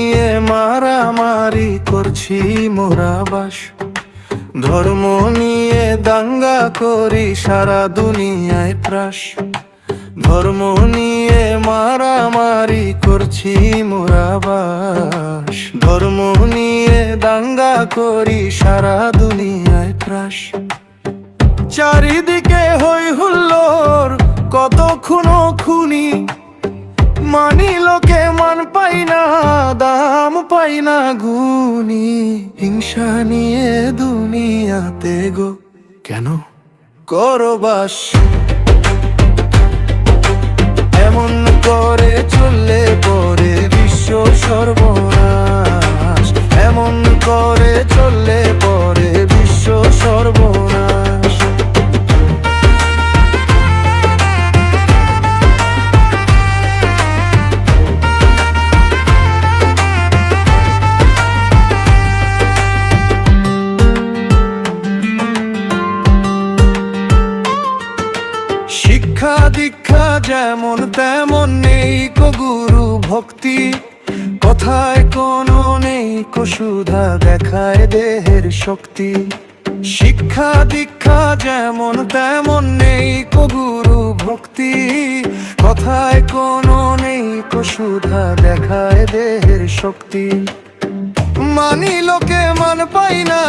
নিয়ে মারামারি করছি মোরা বাস, ধর্ম নিয়ে দাঙ্গা করি সারা দুনিয়ায় ত্রাস। ধর্ম নিয়ে মারামারি করছি মোরা বাস, ধর্ম নিয়ে দাঙ্গা করি সারা দুনিয়ায় ত্রাস। চারিদিকে হই হুল্লোড়, কত খুনো খুনি, মানি লোকে মান পাই না, দাম পাই না গুনি। হিংসা নিয়ে দুনিয়াতে গো কেন করো বাস? এমন করে চললে পরে বিশ্ব সর্বনাশ, এমন করে চললে পরে বিশ্ব সর্বনাশ। শিক্ষা দীক্ষা যেমন তেমন নেই কো গুরু ভক্তি, কথায় কোনো নেই কো সুধা দেখায় দেহের শক্তি। শিক্ষা দীক্ষা যেমন তেমন নেই কো গুরু ভক্তি, কথায় কোনো নেই কো সুধা দেখায় দেহের শক্তি। মানি লোকে মান পাই না,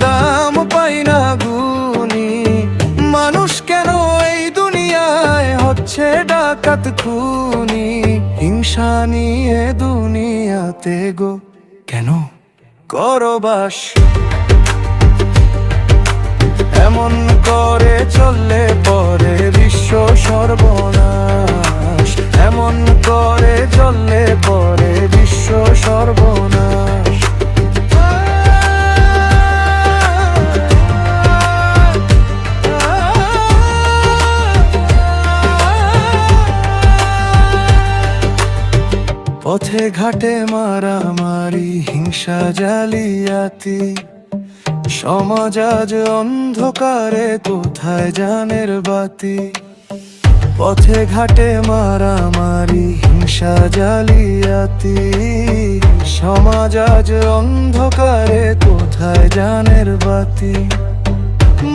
দাম পাই না গুনি। মানুষ কেন এই দুনিয়ায় হচ্ছে ডাকাত খুনি? হিংসা নিয়ে দুনিয়াতে গো কেন করো বাস? এমন করে চললে পরে বিশ্ব সর্বনাশ, এমন করে চললে পরে বিশ্ব সর্বনাশ। পথে ঘাটে মারামারি, হিংসা জালিয়াতি, সমাজ আজ অন্ধকারে কোথায় জানের বাতি। পথে ঘাটে মারামারি, হিংসা জালিয়াতি, সমাজ আজ অন্ধকারে কোথায় জানের বাতি।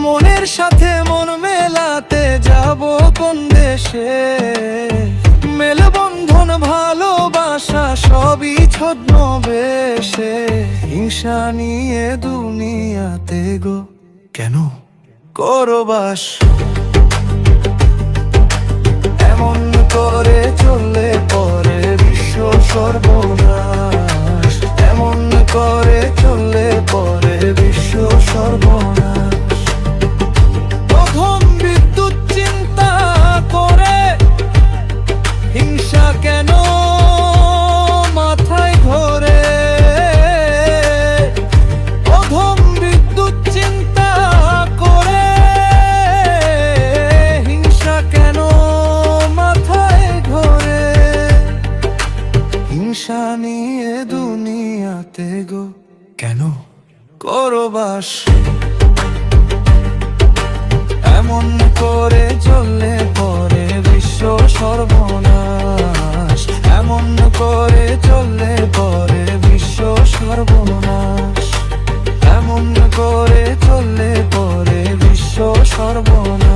মনের সাথে মন মেলাতে যাব কোন দেশে? মেলবন্ধন ভালোবাসা সবই ছদ্মবেশে। হিংসা নিয়ে দুনিয়াতে গো কেন করো বাস? এমন করে চললে পরে বিশ্ব সর্বনাশ, এমন করে চললে পরে বিশ্ব সর্বনাশ। প্রথম বিদ্যুৎ চিন্তা করে হিংসা কেন মাথায় ধরে? প্রথম বিদ্যুৎ চিন্তা করে হিংসা কেন মাথায় ধরে? হিংসা নিয়ে দুনিয়াতে গো কেন করো বাস? এমন করে চললে পরে বিশ্ব সর্বনাশ, এমন করে চললে পরে বিশ্ব সর্বনাশ, এমন করে চললে পরে বিশ্ব সর্বনাশ।